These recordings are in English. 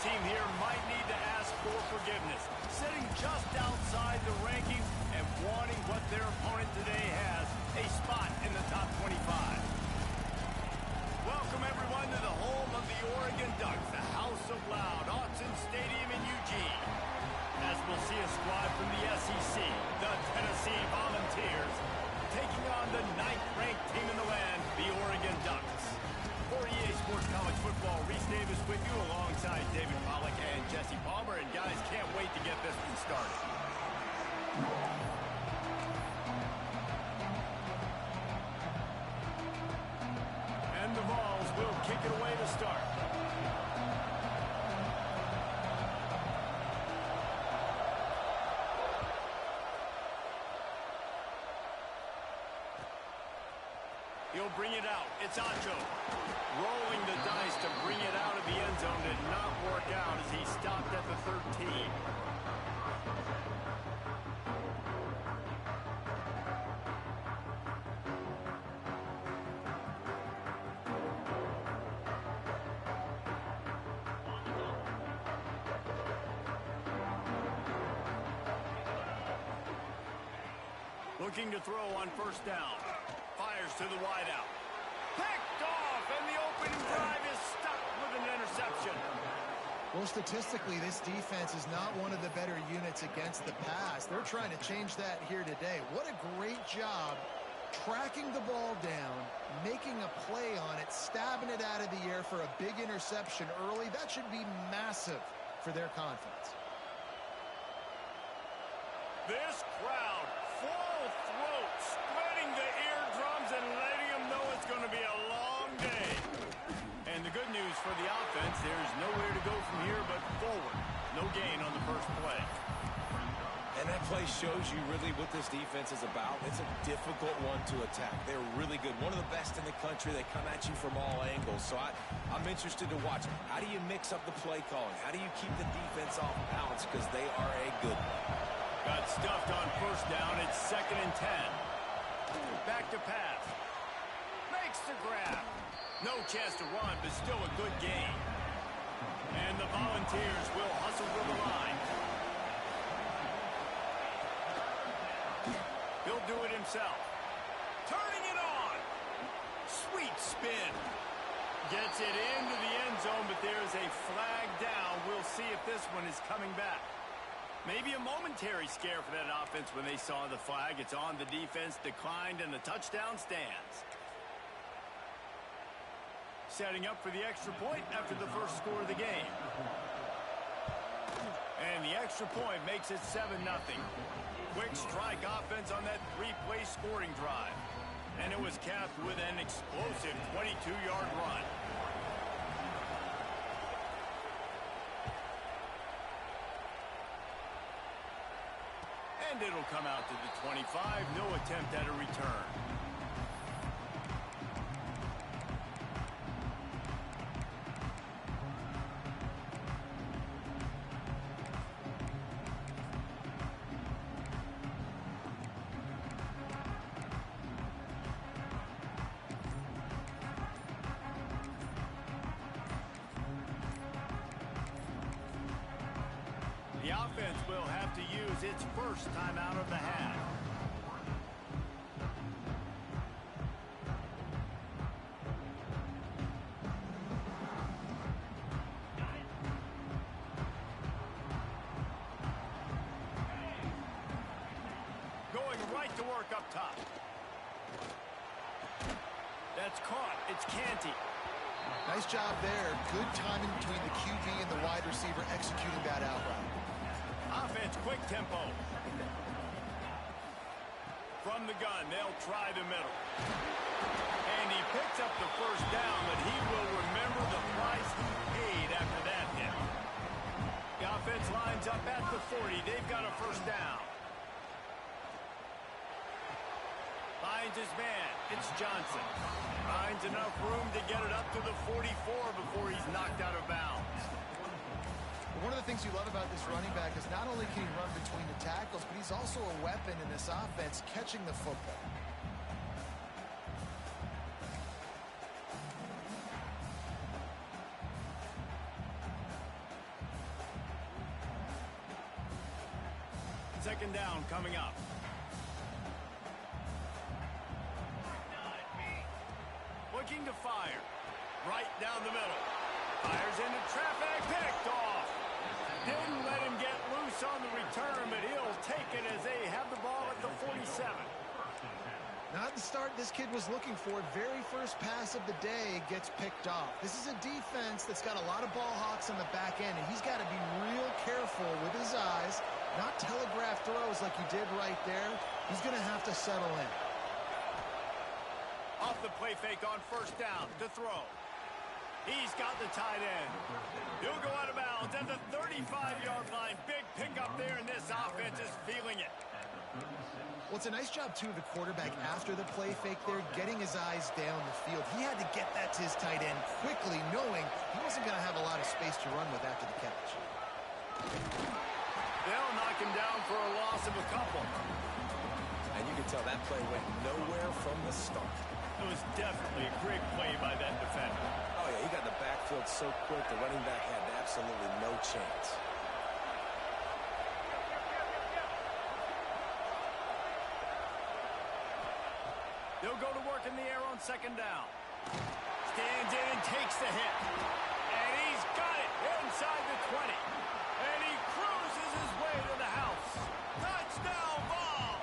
team here might need to ask for forgiveness, sitting just outside the rankings and wanting what their opponent today has, a spot in the top 25. Welcome, everyone, to the home of the Oregon Ducks, the House of Loud, Autzen Stadium in Eugene. As we'll see a squad from the SEC, the Tennessee Volunteers, taking on the 9th-ranked team in the land, the Oregon Ducks. For EA Sports College Football, Reese Davis with you alongside David Pollack and Jesse Palmer. And guys, can't wait to get this one started. And the Vols will kick it away to start. He'll bring it out. It's Acho. Rolling the dice to bring it out of the end zone. Did not work out as he stopped at the 13. Looking to throw on first down. Fires to the wideout. Picked off, and the opening drive is stuck with an interception. Well, statistically, this defense is not one of the better units against the pass. They're trying to change that here today. What a great job tracking the ball down, making a play on it, stabbing it out of the air for a big interception early. That should be massive for their confidence. This crowd, full throat, spreading the eardrums and letting them know it's going to be a long day. And the good news for the offense, there's nowhere to go from here but forward. No gain on the first play. And that play shows you really what this defense is about. It's a difficult one to attack. They're really good. One of the best in the country. They come at you from all angles. So I'm interested to watch. How do you mix up the play calling? How do you keep the defense off balance? Because they are a good one. Got stuffed on first down. It's 2nd and 10. Back to pass. Makes the grab. No chance to run, but still a good gain. And the Volunteers will hustle to the line. He'll do it himself. Turning it on. Sweet spin. Gets it into the end zone, but there's a flag down. We'll see if this one is coming back. Maybe a momentary scare for that offense when they saw the flag. It's on, the defense declined, and the touchdown stands. Setting up for the extra point after the first score of the game. And the extra point makes it 7-0. Quick strike offense on that 3-play scoring drive. And it was capped with an explosive 22-yard run. And it'll come out to the 25. No attempt at a return. The offense will have to use its first time out of the half. Going right to work up top. That's caught. It's Canty. Nice job there. Good timing between the QB and the wide receiver executing that out route. Offense, quick tempo. From the gun, they'll try the middle. And he picks up the first down, but he will remember the price he paid after that hit. The offense lines up at the 40. They've got a first down. Finds his man. It's Johnson. Finds enough room to get it up to the 44 before he's knocked out of bounds. One of the things you love about this running back is not only can he run between the tackles, but he's also a weapon in this offense catching the football. second down coming up. Looking to fire. Right down the middle. Fires into traffic. Picked off. Didn't let him get loose on the return, but he'll take it as they have the ball at the 47. Not the start this kid was looking for. Very first pass of the day gets picked off. This is a defense that's got a lot of ball hawks on the back end, and he's got to be real careful with his eyes, not telegraph throws like he did right there. He's going to have to settle in. Off the play fake on first down to throw. He's got the tight end. He'll go out of bounds at the 35-yard line. Big pickup there, and this offense is feeling it. Well, it's a nice job, too, of the quarterback after the play fake there, getting his eyes down the field. He had to get that to his tight end quickly, knowing he wasn't going to have a lot of space to run with after the catch. They'll knock him down for a loss of a couple. And you can tell that play went nowhere from the start. It was definitely a great play by that defender. Oh, yeah, he got in the backfield so quick, the running back had absolutely no chance. They'll go to work in the air on second down. Stands in and takes the hit. And he's got it inside the 20. And he cruises his way to the house. Touchdown ball!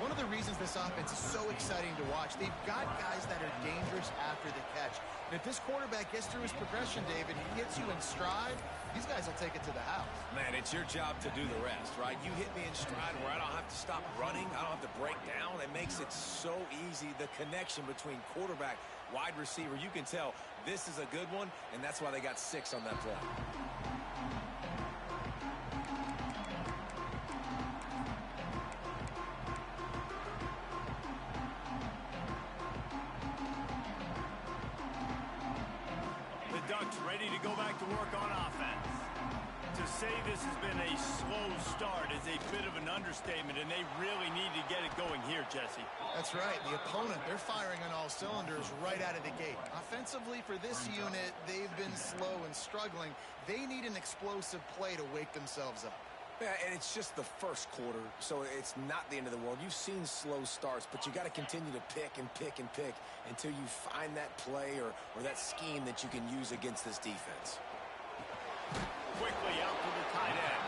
One of the reasons this offense is so exciting to watch, they've got guys that are dangerous after the catch. And if this quarterback gets through his progression, David, he hits you in stride, these guys will take it to the house. Man, it's your job to do the rest, right? You hit me in stride where I don't have to stop running. I don't have to break down. It makes it so easy. The connection between quarterback, wide receiver, you can tell this is a good one, and that's why they got 6 on that play. Ready to go back to work on offense. To say this has been a slow start is a bit of an understatement, and they really need to get it going here, Jesse. That's right. The opponent, they're firing on all cylinders right out of the gate. Offensively for this unit, they've been slow and struggling. They need an explosive play to wake themselves up. Yeah, and it's just the first quarter, so it's not the end of the world. You've seen slow starts, but you got to continue to pick and pick and pick until you find that play or that scheme that you can use against this defense. Quickly out to the tight end.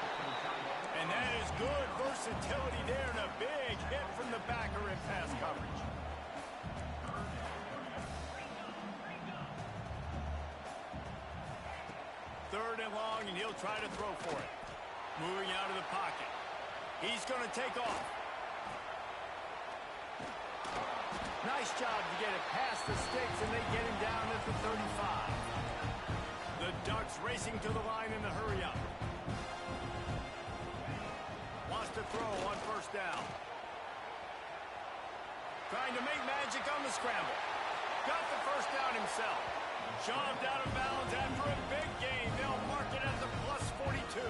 And that is good versatility there, and a big hit from the backer in pass coverage. Third and long, and he'll try to throw for it. Moving out of the pocket. He's going to take off. Nice job to get it past the sticks, and they get him down at the 35. The Ducks racing to the line in the hurry up. Wants to throw on first down. Trying to make magic on the scramble. Got the first down himself. Shoved out of bounds after a big gain. They'll mark it at the plus 42.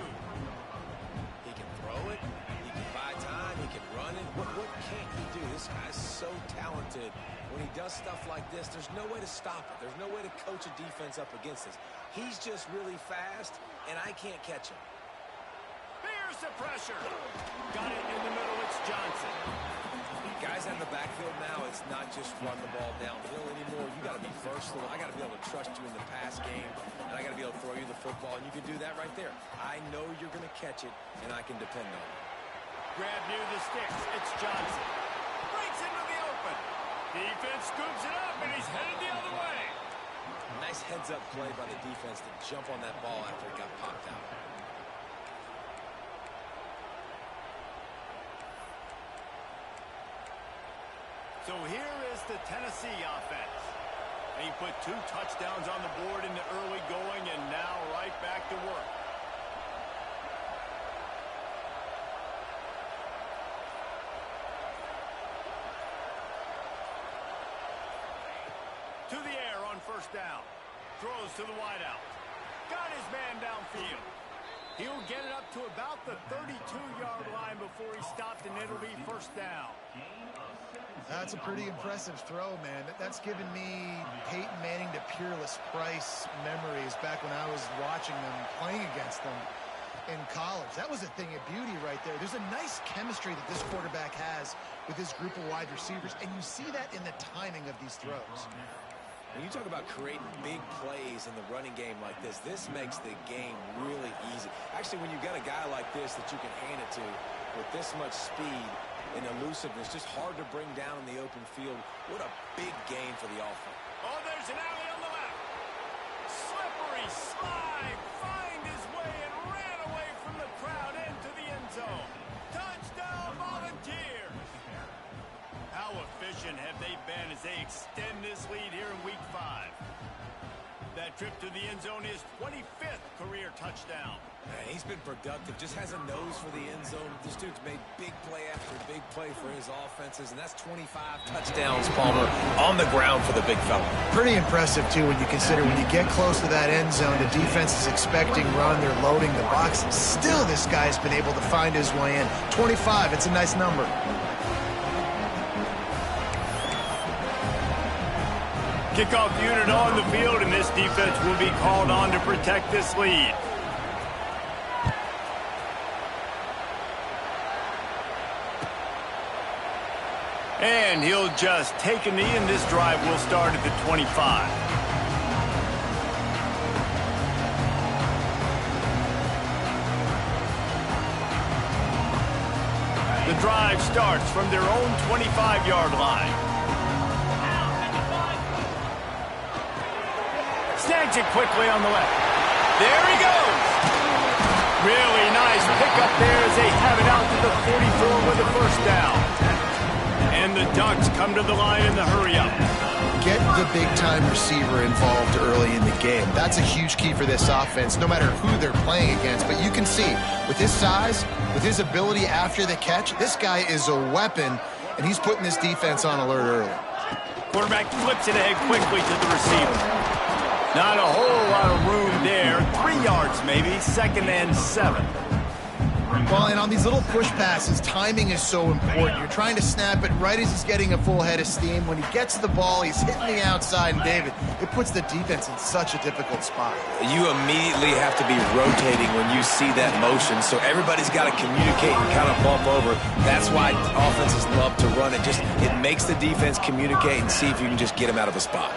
It. He can buy time. He can run it. What can't he do? This guy's so talented. When he does stuff like this, there's no way to stop it. There's no way to coach a defense up against this. He's just really fast, and I can't catch him. Here's the pressure. Got it in the middle. It's Johnson. Guys in the backfield now, it's not just run the ball downhill anymore. You got to be versatile. I got to be able to trust you in the pass game, and I got to be able to throw you the football, and you can do that right there. I know you're going to catch it, and I can depend on it. Grab near the sticks. It's Johnson. Breaks into the open. Defense scoops it up, and he's headed the other way. Nice heads-up play by the defense to jump on that ball after it got popped out. So here is the Tennessee offense. He put 2 touchdowns on the board in the early going, and now right back to work. To the air on first down. Throws to the wideout. Got his man downfield. He'll get it up to about the 32-yard line before he stopped, and it'll be first down. That's a pretty impressive throw, man. That's given me Peyton Manning to Peerless Price memories back when I was watching them, playing against them. in college. That was a thing of beauty right there. There's a nice chemistry that this quarterback has with his group of wide receivers, and you see that in the timing of these throws. When you talk about creating big plays in the running game like this makes the game really easy. Actually, when you've got a guy like this that you can hand it to with this much speed and elusiveness, just hard to bring down in the open field. What a big game for the offense. Oh, there's an alley on the left. Slippery slide. Find his way and ran away from the crowd into the end zone. Touchdown, Volunteers. How efficient have they been as they extend this lead here in Week 5? That trip to the end zone is 25th career touchdown. Man, he's been productive, just has a nose for the end zone. This dude's made big play after big play for his offenses, and that's 25 touchdowns, Palmer, on the ground for the big fella. Pretty impressive, too, when you consider when you get close to that end zone, the defense is expecting run, they're loading the box. Still, this guy's been able to find his way in. 25, it's a nice number. Kickoff unit on the field, and this defense will be called on to protect this lead. And he'll just take a knee, and this drive will start at the 25. The drive starts from their own 25-yard line. Snags it quickly on the left. There he goes. Really nice pickup there as they have it out to the 44 with the first down. And the Ducks come to the line in the hurry-up. Get the big-time receiver involved early in the game. That's a huge key for this offense, no matter who they're playing against. But you can see, with his size, with his ability after the catch, this guy is a weapon, and he's putting this defense on alert early. Quarterback flips it ahead quickly to the receiver. Not a whole lot of room there. 3 yards maybe, 2nd and 7. Well, and on these little push passes, timing is so important. You're trying to snap it right as he's getting a full head of steam. When he gets the ball, he's hitting the outside, and David, it puts the defense in such a difficult spot. You immediately have to be rotating when you see that motion, so everybody's got to communicate and kind of bump over. That's why offenses love to run it. It makes the defense communicate and see if you can just get him out of a spot.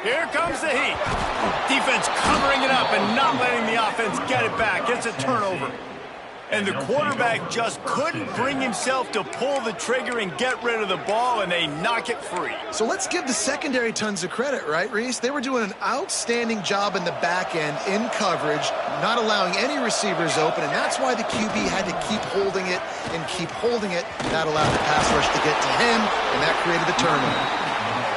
Here comes the heat. Defense covering it up and not letting the offense get it back. It's a turnover. And the quarterback just couldn't bring himself to pull the trigger and get rid of the ball, and they knock it free. So let's give the secondary tons of credit, right, Reese? They were doing an outstanding job in the back end, in coverage, not allowing any receivers open, and that's why the QB had to keep holding it and keep holding it. That allowed the pass rush to get to him, and that created the turnover.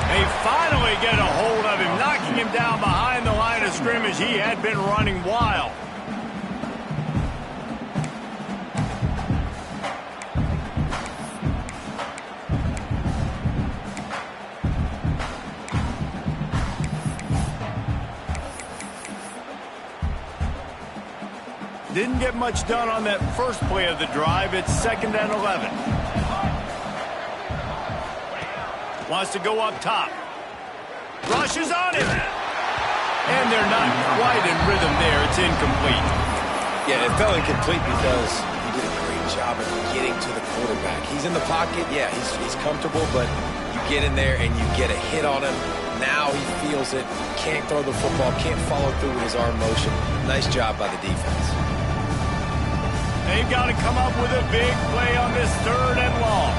They finally get a hold of him, knocking him down behind the line of scrimmage. He had been running wild. Didn't get much done on that first play of the drive. It's 2nd and 11. Wants to go up top. Rushes on him. And they're not quite in rhythm there. It's incomplete. Yeah, it fell incomplete because he did a great job of getting to the quarterback. He's in the pocket. Yeah, he's comfortable, but you get in there and you get a hit on him. Now he feels it. Can't throw the football. Can't follow through with his arm motion. Nice job by the defense. They've got to come up with a big play on this 3rd and long.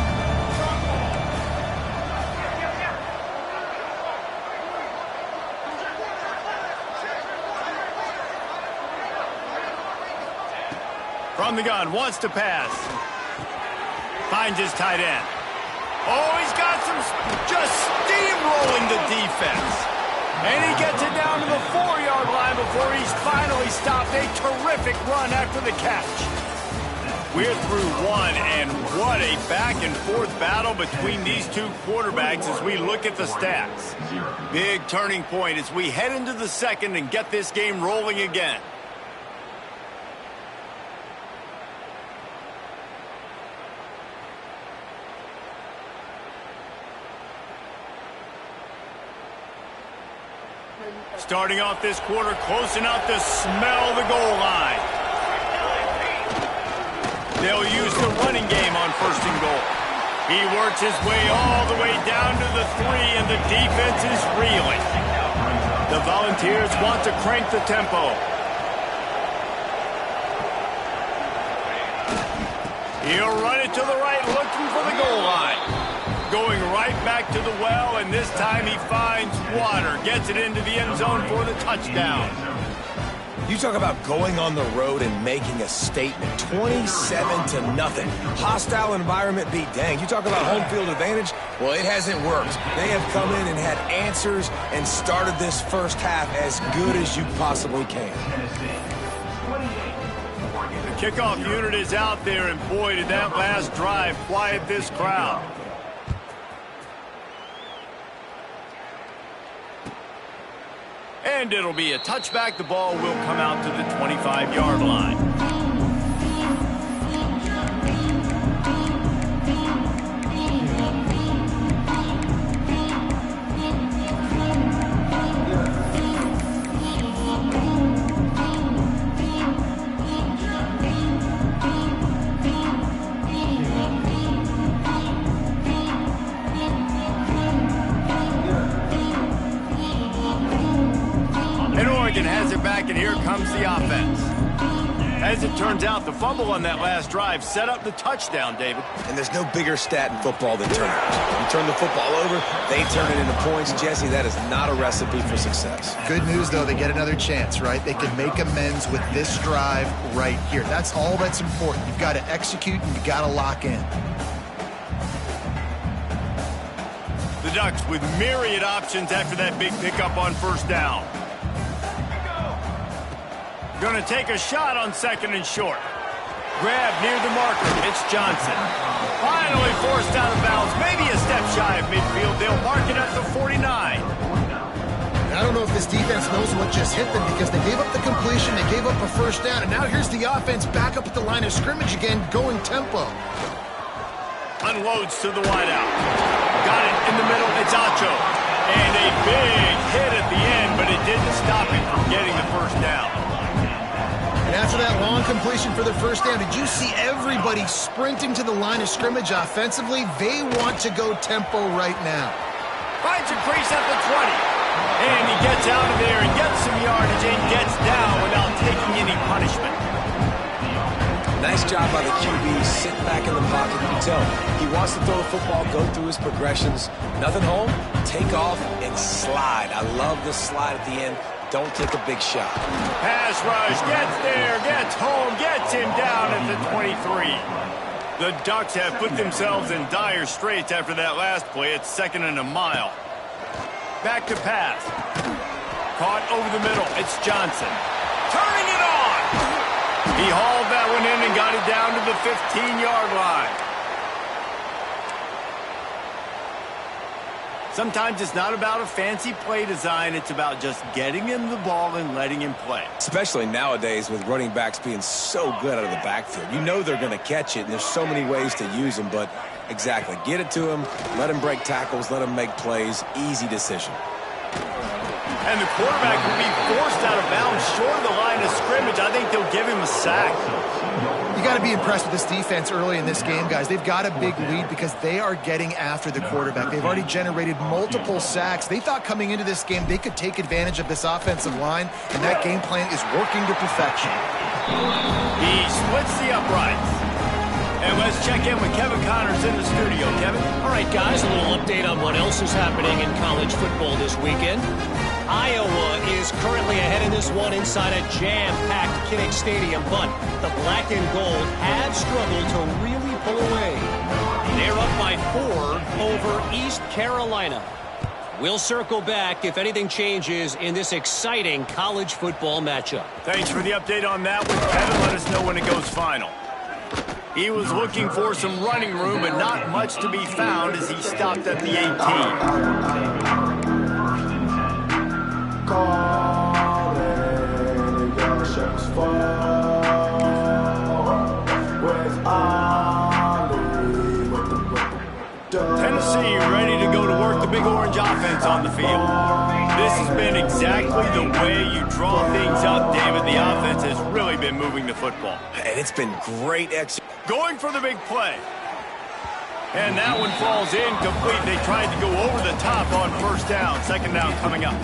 From the gun, wants to pass. Finds his tight end. Oh, he's got just steamrolling the defense. And he gets it down to the 4-yard line before he's finally stopped. A terrific run after the catch. We're through one, and what a back-and-forth battle between these two quarterbacks as we look at the stats. Big turning point as we head into the 2nd and get this game rolling again. Starting off this quarter, close enough to smell the goal line. They'll use the running game on 1st and goal. He works his way all the way down to the 3, and the defense is reeling. The Volunteers want to crank the tempo. He'll run it to the right, looking for the goal line. Going right back to the well, and this time he finds water. Gets it into the end zone for the touchdown. You talk about going on the road and making a statement. 27-0. Hostile environment be danged. You talk about home field advantage? Well, it hasn't worked. They have come in and had answers and started this first half as good as you possibly can. The kickoff unit is out there, and boy, did that last drive quiet this crowd. And it'll be a touchback. The ball will come out to the 25-yard line. Has it back, and here comes the offense. As it turns out, the fumble on that last drive set up the touchdown, David. And there's no bigger stat in football than turnovers. You turn the football over, they turn it into points. Jesse, that is not a recipe for success. Good news, though, they get another chance, right? They can make amends with this drive right here. That's all that's important. You've got to execute, and you've got to lock in. The Ducks with myriad options after that big pickup on 1st down. Going to take a shot on 2nd and short. Grab near the marker. It's Johnson. Finally forced out of bounds. Maybe a step shy of midfield. They'll mark it at the 49. I don't know if this defense knows what just hit them, because they gave up the completion, they gave up a 1st down, and now here's the offense back up at the line of scrimmage again, going tempo. Unloads to the wideout. Got it in the middle. It's Acho. And a big hit at the end, but it didn't stop him from getting the 1st down. And after that long completion for the 1st down, did you see everybody sprinting to the line of scrimmage offensively? They want to go tempo right now. Finds a crease at the 20. And he gets out of there and gets some yardage and gets down without taking any punishment. Nice job by the QB, sit back in the pocket. You can tell he wants to throw the football, go through his progressions. Nothing home, take off, and slide. I love the slide at the end. Don't take a big shot. Pass rush, gets there, gets home, gets him down at the 23. The Ducks have put themselves in dire straits after that last play. It's 2nd and a mile. Back to pass. Caught over the middle. It's Johnson. Turning it on. He hauled that one in and got it down to the 15-yard line. Sometimes it's not about a fancy play design. It's about just getting him the ball and letting him play. Especially nowadays with running backs being so good out of the backfield. You know they're going to catch it, and there's so many ways to use them. But exactly, get it to him, let him break tackles, let him make plays. Easy decision. And the quarterback will be forced out of bounds short of the line of scrimmage. I think they'll give him a sack. You got to be impressed with this defense early in this game, guys. They've got a big lead because they are getting after the quarterback. They've already generated multiple sacks. They thought coming into this game they could take advantage of this offensive line, and that game plan is working to perfection. He splits the uprights. And let's check in with Kevin Connors in the studio. Kevin? All right, guys, a little update on what else is happening in college football this weekend. Iowa is currently ahead in this one inside a jam-packed Kinnick Stadium, but the black and gold have struggled to really pull away. They're up by 4 over East Carolina. We'll circle back if anything changes in this exciting college football matchup. Thanks for the update on that one, Kevin. Let us know when it goes final. He was looking for some running room, but not much to be found as he stopped at the 18. Tennessee ready to go to work. The Big Orange offense on the field. This has been exactly the way you draw things up, David. The offense has really been moving the football. And it's been great execution. Going for the big play. And that one falls incomplete. They tried to go over the top on first down. Second down coming up.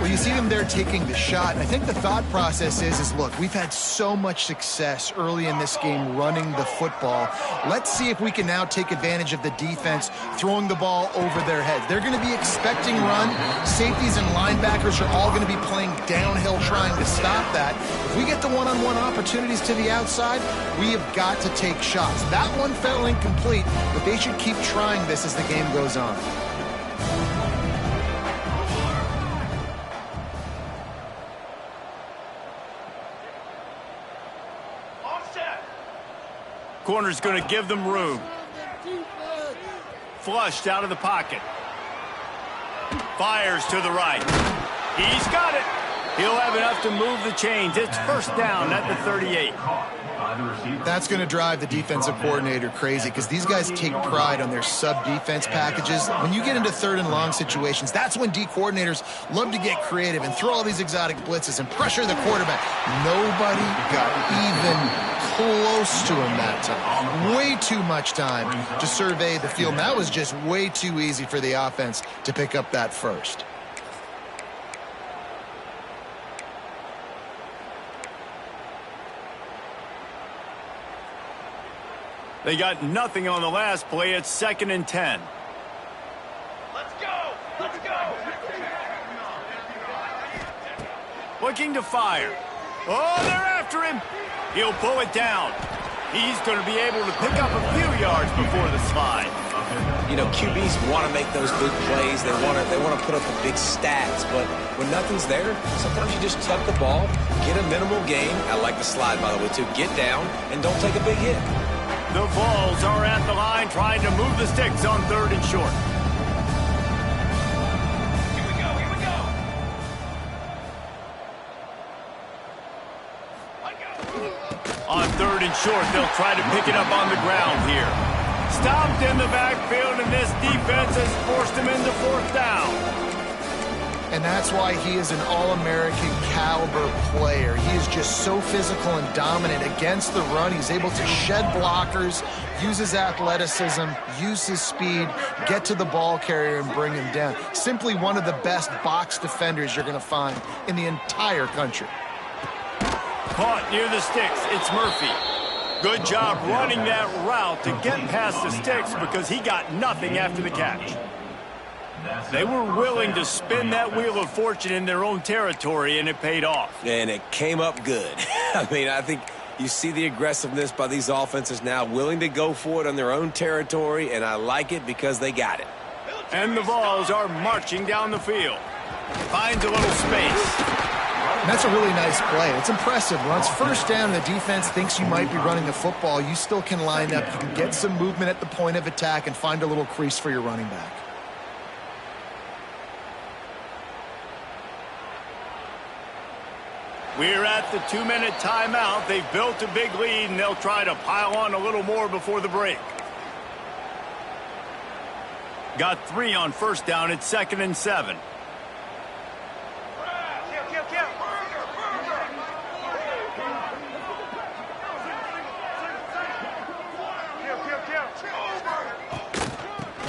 Well, you see them there taking the shot. I think the thought process is look, we've had so much success early in this game running the football. Let's see if we can now take advantage of the defense throwing the ball over their heads. They're going to be expecting run. Safeties and linebackers are all going to be playing downhill trying to stop that. If we get the one-on-one opportunities to the outside, we have got to take shots. That one fell incomplete, but they should keep trying this as the game goes on. Corner's going to give them room. Flushed out of the pocket. Fires to the right. He's got it. He'll have enough to move the chains. It's first down at the 38. That's going to drive the defensive coordinator crazy because these guys take pride on their sub-defense packages. When you get into third and long situations, that's when D coordinators love to get creative and throw all these exotic blitzes and pressure the quarterback. Nobody got even close to him that time. Way too much time to survey the field. And that was just way too easy for the offense to pick up that first. They got nothing on the last play. It's 2nd and 10. Let's go! Let's go! Looking to fire. Oh, they're after him. He'll pull it down. He's going to be able to pick up a few yards before the slide. You know, QBs want to make those big plays. They want to put up the big stats. But when nothing's there, sometimes you just tuck the ball, get a minimal gain. I like the slide, by the way, too. Get down and don't take a big hit. The Vols are at the line trying to move the sticks on 3rd and short. Here we go, here we go! On 3rd and short, they'll try to pick it up on the ground here. Stopped in the backfield, and this defense has forced him into 4th down. And that's why he is an All-American caliber player. He is just so physical and dominant against the run. He's able to shed blockers, use his athleticism, use his speed, get to the ball carrier and bring him down. Simply one of the best box defenders you're going to find in the entire country. Caught near the sticks. It's Murphy. Good job running that route to get past the sticks because he got nothing after the catch. They were willing to spin that wheel of fortune in their own territory, and it paid off. And it came up good. I mean, I think you see the aggressiveness by these offenses now, willing to go for it on their own territory, and I like it because they got it. And the Vols are marching down the field. Finds a little space. And that's a really nice play. It's impressive. Once first down, the defense thinks you might be running the football. You still can line up. You can get some movement at the point of attack and find a little crease for your running back. We're at the 2-minute timeout. They've built a big lead, and they'll try to pile on a little more before the break. Got 3 on first down. It's 2nd and 7.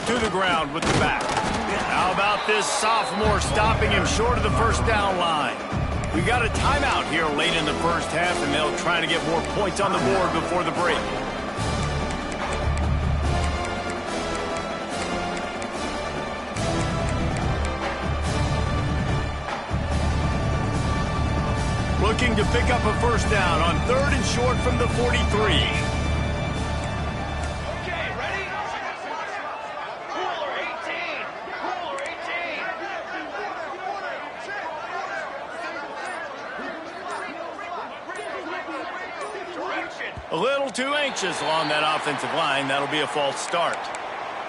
To the ground with the back. How about this sophomore stopping him short of the first down line? We got a timeout here late in the first half, and they'll try to get more points on the board before the break. Looking to pick up a first down on 3rd and short from the 43. A little too anxious along that offensive line. That'll be a false start.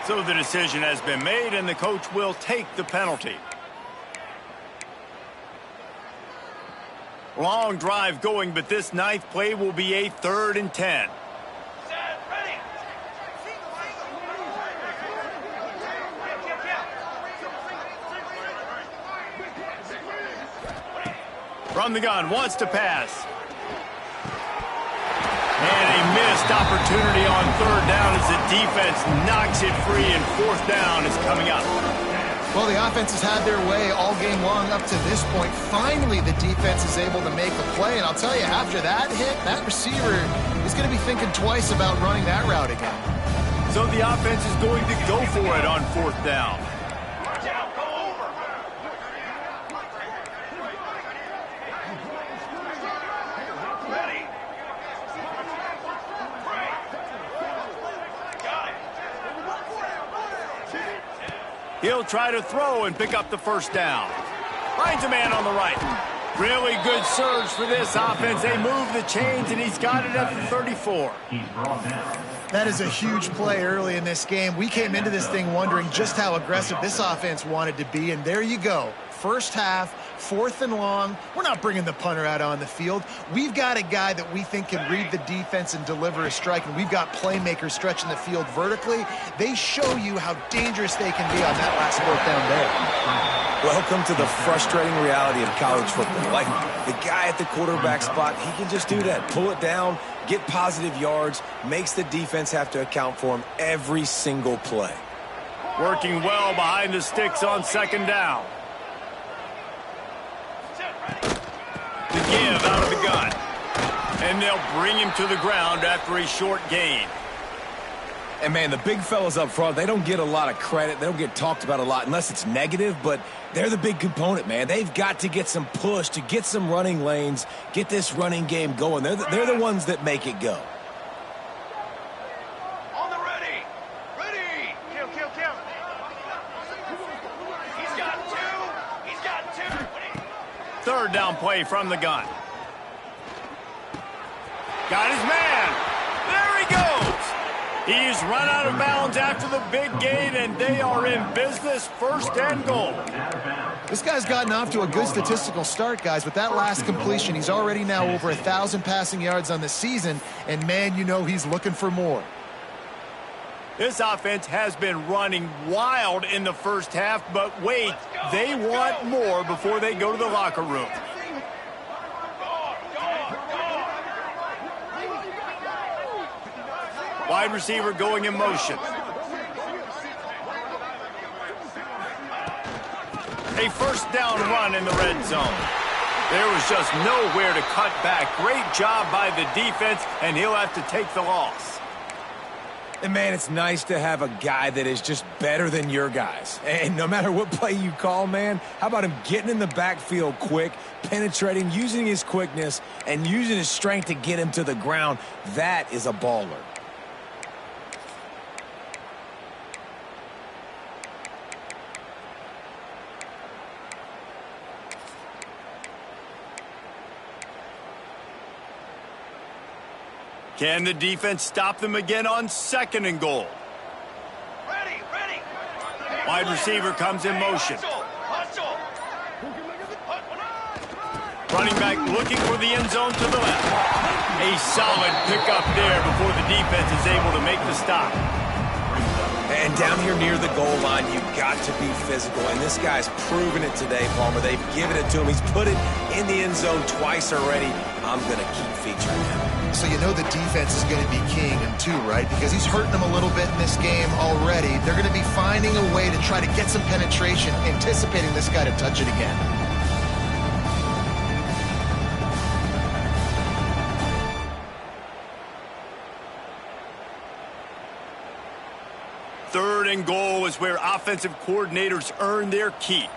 So the decision has been made, and the coach will take the penalty. Long drive going, but this 9th play will be a 3rd and 10. From the gun, wants to pass. And a missed opportunity on third down as the defense knocks it free, and fourth down is coming up. Well, the offense has had their way all game long up to this point. Finally, the defense is able to make a play. And I'll tell you, after that hit, that receiver is going to be thinking twice about running that route again. So the offense is going to go for it on fourth down. He'll try to throw and pick up the first down. Finds a man on the right. Really good surge for this offense. They move the chains, and he's got it at the 34. That is a huge play early in this game. We came into this thing wondering just how aggressive this offense wanted to be, and there you go. First half, 4th and long. We're not bringing the punter out on the field. We've got a guy that we think can read the defense and deliver a strike, and we've got playmakers stretching the field vertically. They show you how dangerous they can be on that last 4th down there. Welcome to the frustrating reality of college football. Like, the guy at the quarterback spot, he can just do that. Pull it down, get positive yards, makes the defense have to account for him every single play. Working well behind the sticks on second down. The give out of the gun. And they'll bring him to the ground after a short gain. And, man, the big fellas up front, they don't get a lot of credit. They don't get talked about a lot unless it's negative, but they're the big component, man. They've got to get some push to get some running lanes, get this running game going. They're the ones that make it go. On the ready. Ready. Kill, kill, kill. He's got two. He's got two. Third down play from the gun. Got his man. There he goes. He's run out of bounds after the big gain, and they are in business. First and goal. This guy's gotten off to a good statistical start, guys. With that last completion, he's already now over 1,000 passing yards on the season, and, man, you know he's looking for more. This offense has been running wild in the first half, but wait, they want more before they go to the locker room. Wide receiver going in motion. A first down run in the red zone. There was just nowhere to cut back. Great job by the defense, and he'll have to take the loss. And, man, it's nice to have a guy that is just better than your guys. And no matter what play you call, man, how about him getting in the backfield quick, penetrating, using his quickness, and using his strength to get him to the ground? That is a baller. Can the defense stop them again on second and goal? Ready, ready. Wide receiver comes in motion. Hustle. Running back looking for the end zone to the left. A solid pickup there before the defense is able to make the stop. And down here near the goal line, you've got to be physical. And this guy's proven it today, Palmer. They've given it to him. He's put it in the end zone twice already. I'm going to keep featuring him. So you know the defense is going to be keying him too, right? Because he's hurting them a little bit in this game already. They're going to be finding a way to try to get some penetration, anticipating this guy to touch it again. Third and goal is where offensive coordinators earn their keep.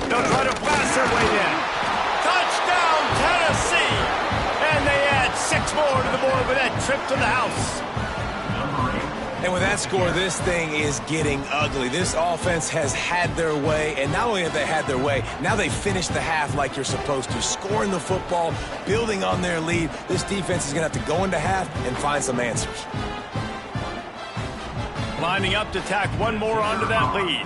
They'll try to pass their way in. Touchdown, Tennessee! And they add 6 more to the board with that trip to the house. And with that score, this thing is getting ugly. This offense has had their way, and not only have they had their way, now they finished the half like you're supposed to, scoring the football, building on their lead. This defense is going to have to go into half and find some answers. Lining up to tack one more onto that lead.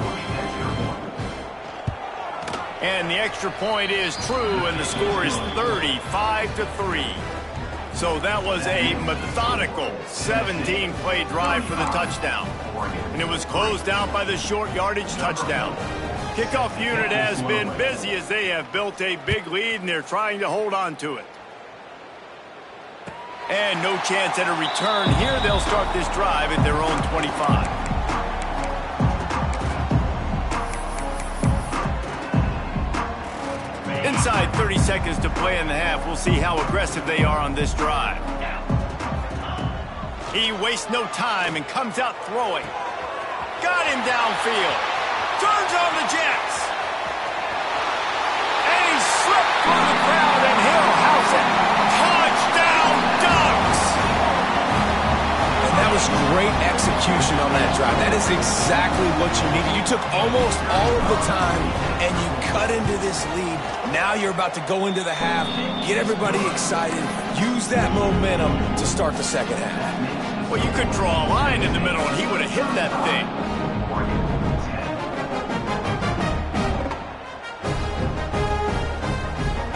And the extra point is true, and the score is 35-3. So that was a methodical 17-play drive for the touchdown. And it was closed out by the short yardage touchdown. Kickoff unit has been busy as they have built a big lead, and they're trying to hold on to it. And no chance at a return here. They'll start this drive at their own 25. Inside 30 seconds to play in the half. We'll see how aggressive they are on this drive. He wastes no time and comes out throwing. Got him downfield. Turns on the Jets. And he slipped through the crowd, and he'll house it. Touchdown, Ducks! And that was great execution on that drive. That is exactly what you needed. You took almost all of the time, and you cut into this lead. Now you're about to go into the half, get everybody excited, use that momentum to start the second half. Well, you could draw a line in the middle, and he would have hit that thing.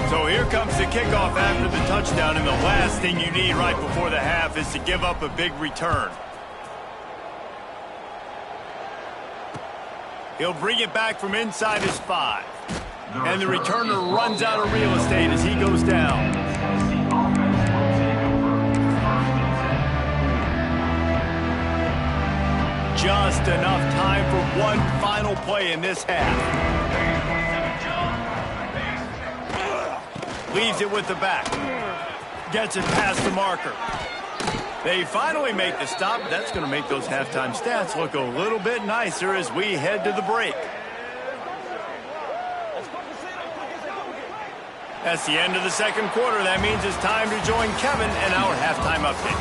So here comes the kickoff after the touchdown, and the last thing you need right before the half is to give up a big return. He'll bring it back from inside his 5. And the returner runs out of real estate as he goes down. Just enough time for one final play in this half. Leaves it with the back. Gets it past the marker. They finally make the stop. That's going to make those halftime stats look a little bit nicer as we head to the break. That's the end of the second quarter. That means it's time to join Kevin in our halftime update.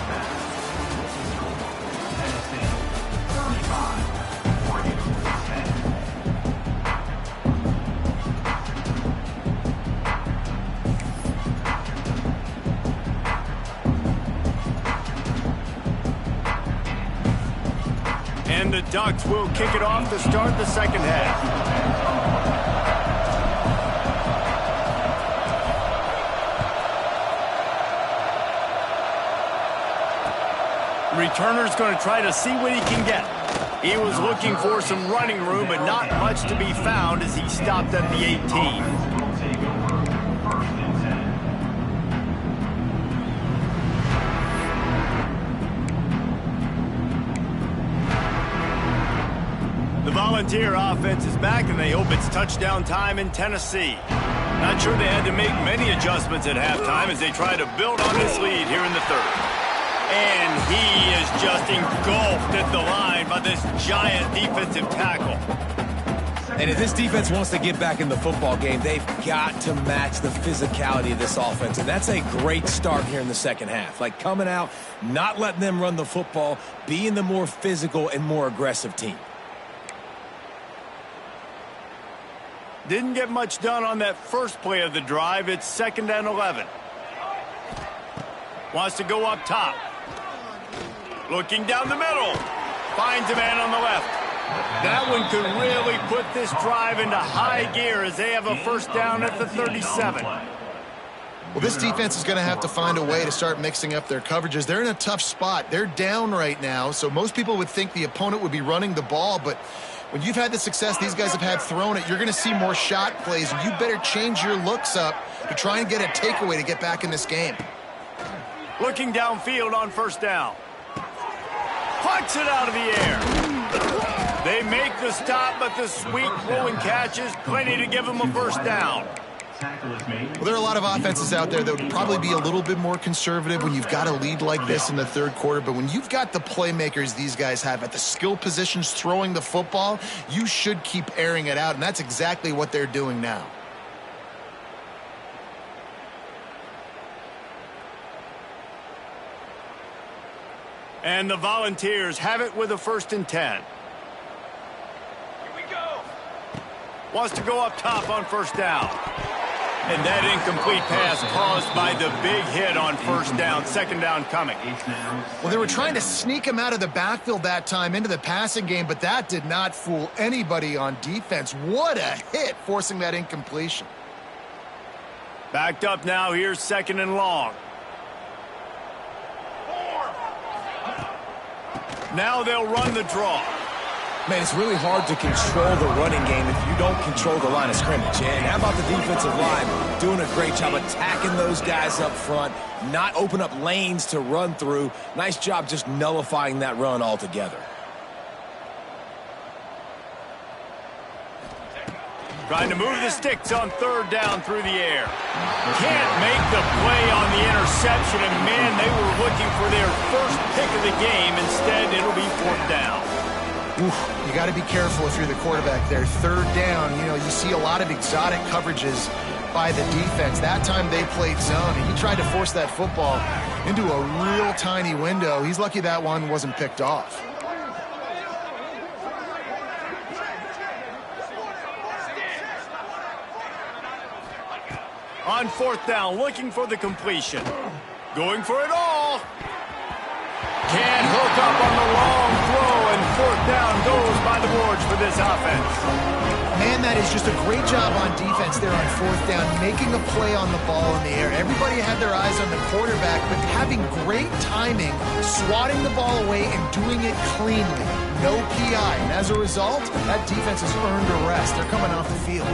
And the Ducks will kick it off to start the second half. Returner's going to try to see what he can get. He was looking for some running room, but not much to be found as he stopped at the 18. The Volunteer offense is back, and they hope it's touchdown time in Tennessee. Not sure they had to make many adjustments at halftime as they try to build on this lead here in the third. And he is just engulfed at the line by this giant defensive tackle. And if this defense wants to get back in the football game, they've got to match the physicality of this offense. And that's a great start here in the second half. Like coming out, not letting them run the football, being the more physical and more aggressive team. Didn't get much done on that first play of the drive. It's 2nd and 11. Wants to go up top. Looking down the middle. Finds a man on the left. That one could really put this drive into high gear as they have a first down at the 37. Well, this defense is going to have to find a way to start mixing up their coverages. They're in a tough spot. They're down right now, so most people would think the opponent would be running the ball, but when you've had the success these guys have had throwing it, you're going to see more shot plays, and you better change your looks up to try and get a takeaway to get back in this game. Looking downfield on first down. Punts it out of the air. They make the stop, but the sweet throwing catch is plenty to give them a first down. Well, there are a lot of offenses out there that would probably be a little bit more conservative when you've got a lead like this in the third quarter. But when you've got the playmakers these guys have at the skill positions throwing the football, you should keep airing it out. And that's exactly what they're doing now. And the Volunteers have it with a 1st and 10. Here we go. Wants to go up top on first down. And that incomplete pass caused by the big hit on first down. 2nd down coming. Well, they were trying to sneak him out of the backfield that time into the passing game, but that did not fool anybody on defense. What a hit, forcing that incompletion. Backed up now. Here's 2nd and long. Now they'll run the draw. Man, it's really hard to control the running game if you don't control the line of scrimmage. And how about the defensive line doing a great job attacking those guys up front, not open up lanes to run through. Nice job just nullifying that run altogether. Trying to move the sticks on third down through the air. Can't make the play on the interception, and man, they were looking for their first pick of the game. Instead, it'll be fourth down. Oof, you got to be careful if you're the quarterback there. Third down, you know, you see a lot of exotic coverages by the defense. That time they played zone, and he tried to force that football into a real tiny window. He's lucky that one wasn't picked off. On fourth down, looking for the completion. Going for it all. Can't hook up on the long throw, and fourth down goes by the boards for this offense. Man, that is just a great job on defense there on fourth down, making a play on the ball in the air. Everybody had their eyes on the quarterback, but having great timing, swatting the ball away and doing it cleanly. No PI, and as a result, that defense has earned a rest. They're coming off the field.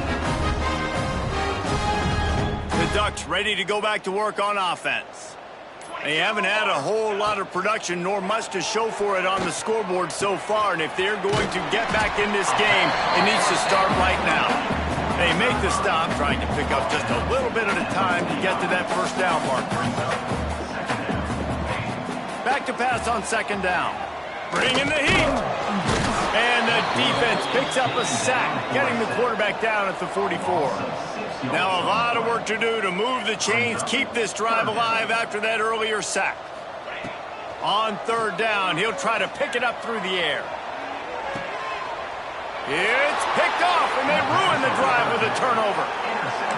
The Ducks ready to go back to work on offense. They haven't had a whole lot of production nor much to show for it on the scoreboard so far, and if they're going to get back in this game, it needs to start right now. They make the stop, trying to pick up just a little bit at a time to get to that first down marker. Back to pass on second down. Bring in the heat. And the defense picks up a sack, getting the quarterback down at the 44. Now a lot of work to do to move the chains, keep this drive alive after that earlier sack. On third down, he'll try to pick it up through the air. It's picked off, and they ruin the drive with a turnover.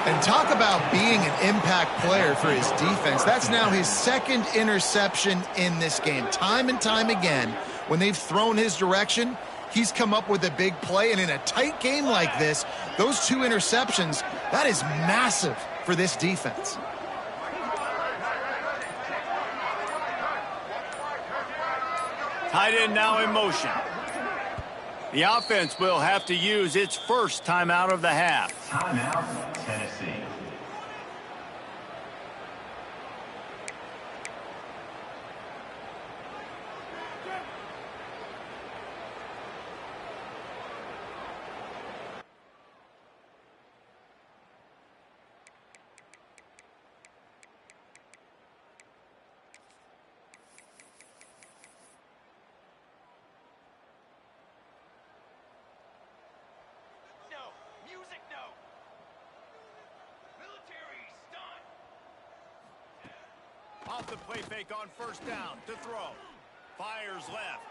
And talk about being an impact player for his defense. That's now his second interception in this game. Time and time again, when they've thrown his direction, he's come up with a big play, and in a tight game like this, those two interceptions, that is massive for this defense. Tight end now in motion. The offense will have to use its first timeout of the half. Timeout, Tennessee. Music, no. Military stun. Off the play fake on first down to throw. Fires left.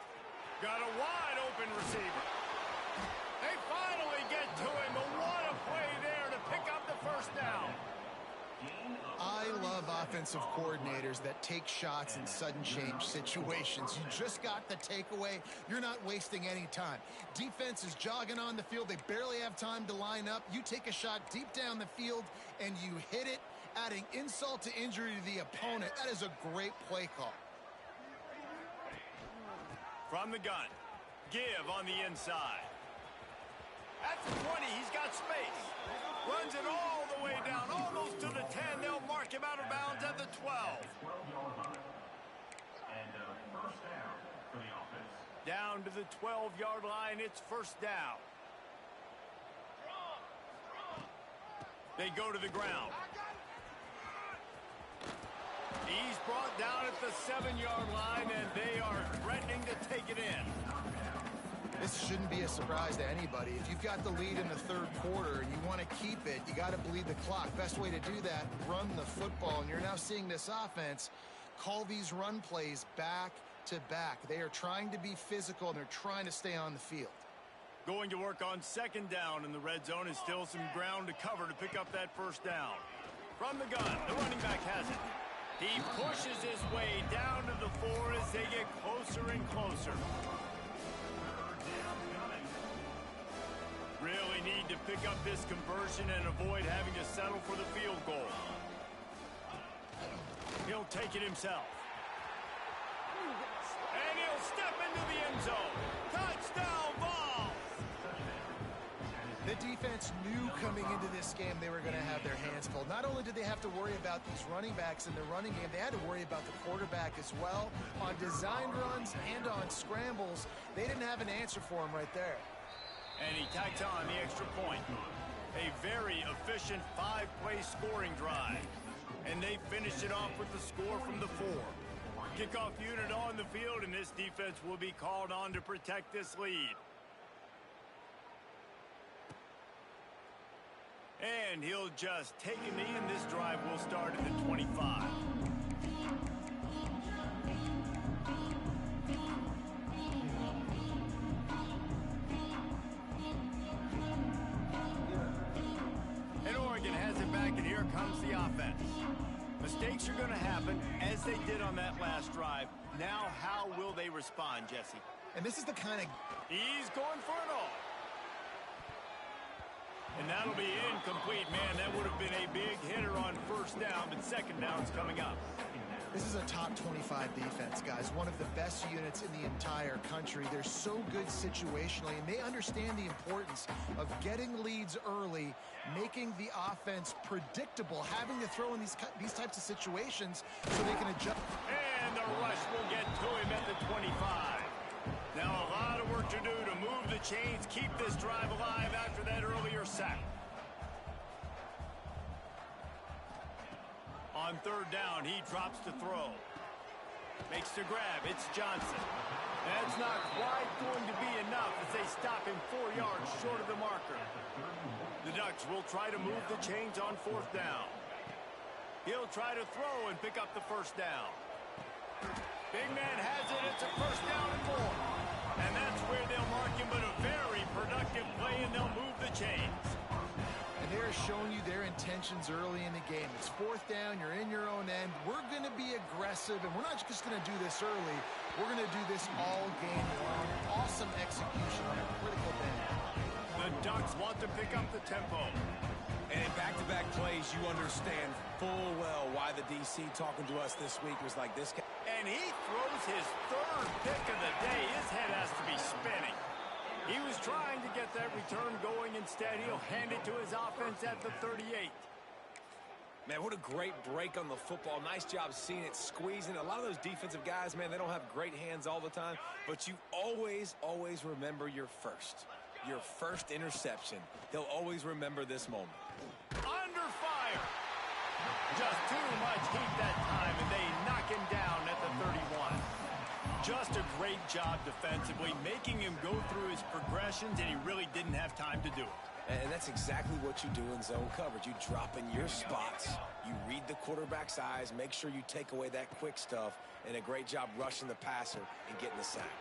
Got a wide open receiver. They finally get to him, but what a play there to pick up the first down. I love offensive coordinators that take shots in sudden change situations. You just got the takeaway. You're not wasting any time. Defense is jogging on the field. They barely have time to line up. You take a shot deep down the field, and you hit it, adding insult to injury to the opponent. That is a great play call. From the gun. Give on the inside. At the 20, he's got space. Runs it all the way down, almost to the 10. They'll mark him out of bounds at the 12. And first down for the offense. Down to the 12-yard line, it's first down. They go to the ground. He's brought down at the 7-yard line, and they are threatening to take it in. This shouldn't be a surprise to anybody. If you've got the lead in the third quarter and you want to keep it, you got to bleed the clock. Best way to do that, run the football. And you're now seeing this offense call these run plays back to back. They are trying to be physical, and they're trying to stay on the field. Going to work on second down in the red zone is still some ground to cover to pick up that first down. From the gun, the running back has it. He pushes his way down to the 4 as they get closer and closer. Really need to pick up this conversion and avoid having to settle for the field goal. He'll take it himself. And he'll step into the end zone. Touchdown, Vaughn! The defense knew coming into this game they were going to have their hands full. Not only did they have to worry about these running backs in the running game, they had to worry about the quarterback as well. On designed runs and on scrambles, they didn't have an answer for him right there. And he tacks on the extra point. A very efficient 5-play scoring drive. And they finished it off with the score from the 4. Kickoff unit on the field, and this defense will be called on to protect this lead. And he'll just take a knee, and this drive will start at the 25. And Oregon has it back, and here comes the offense. Mistakes are going to happen, as they did on that last drive. Now, how will they respond, Jesse? And this is the kind of... He's going for it all. And that'll be incomplete, man. That would have been a big hitter on first down, but second down's coming up. This is a top 25 defense, guys. One of the best units in the entire country. They're so good situationally, and they understand the importance of getting leads early, making the offense predictable, having to throw in these types of situations so they can adjust. And the rush will get to him at the 25. Now a lot of work to do to move the chains, keep this drive alive after that earlier sack. On third down, he drops to throw. Makes the grab. It's Johnson. That's not quite going to be enough as they stop him 4 yards short of the marker. The Ducks will try to move the chains on fourth down. He'll try to throw and pick up the first down. Big man has it. It's a first down and more. And that's where they'll mark him, but a very productive play, and they'll move the chains. And they're showing you their intentions early in the game. It's fourth down. You're in your own end. We're going to be aggressive, and we're not just going to do this early. We're going to do this all game long. Awesome execution on a critical day. The Ducks want to pick up the tempo. And in back-to-back plays, you understand full well why the DC talking to us this week was like this guy. And he throws his third pick of the day. His head has to be spinning. He was trying to get that return going. Instead, he'll hand it to his offense at the 38. Man, what a great break on the football. Nice job seeing it squeezing. A lot of those defensive guys, man, they don't have great hands all the time. But you always, always remember your first interception. They'll always remember this moment. Under fire. Just too much heat that time, and they knock him down at the 31. Just a great job defensively, making him go through his progressions, and he really didn't have time to do it. And that's exactly what you do in zone coverage. You drop in your spots, you read the quarterback's eyes, make sure you take away that quick stuff, and a great job rushing the passer and getting the sack.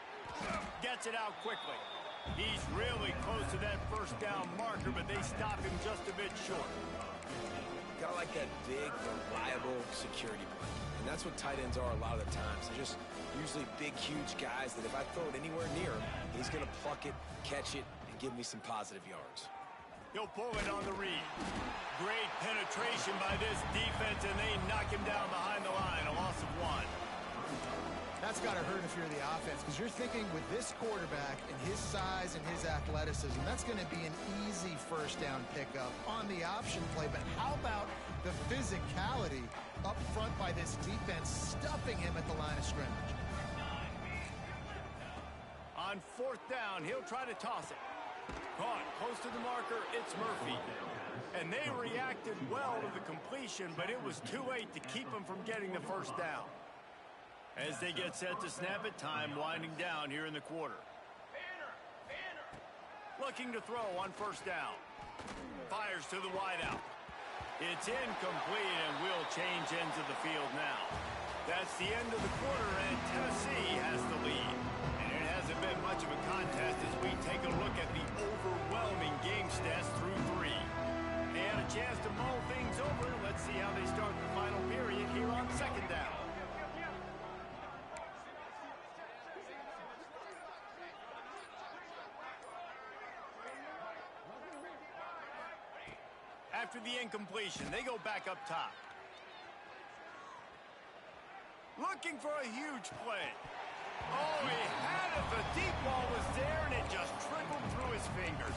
Gets it out quickly. He's really close to that first down marker, but they stop him just a bit short. Got like that big, reliable security blanket. And that's what tight ends are a lot of the times. They're just usually big, huge guys that if I throw it anywhere near him, he's going to pluck it, catch it, and give me some positive yards. He'll pull it on the read. Great penetration by this defense, and they knock him down behind the line. A loss of 1. That's got to hurt if you're the offense, because you're thinking with this quarterback and his size and his athleticism, that's going to be an easy first down pickup on the option play. But how about the physicality up front by this defense, stuffing him at the line of scrimmage? On fourth down, he'll try to toss it. Caught close to the marker, it's Murphy. And they reacted well to the completion, but it was too late to keep him from getting the first down. As they get set to snap it, time winding down here in the quarter. Looking to throw on first down. Fires to the wideout. It's incomplete, and will change ends of the field now. That's the end of the quarter, and Tennessee has the lead. And it hasn't been much of a contest as we take a look at the overwhelming game stats through 3. They had a chance to mull things over. Let's see how they start the final period here on second down. After the incompletion, they go back up top. Looking for a huge play. Oh, he had it. The deep ball was there, and it just trickled through his fingers.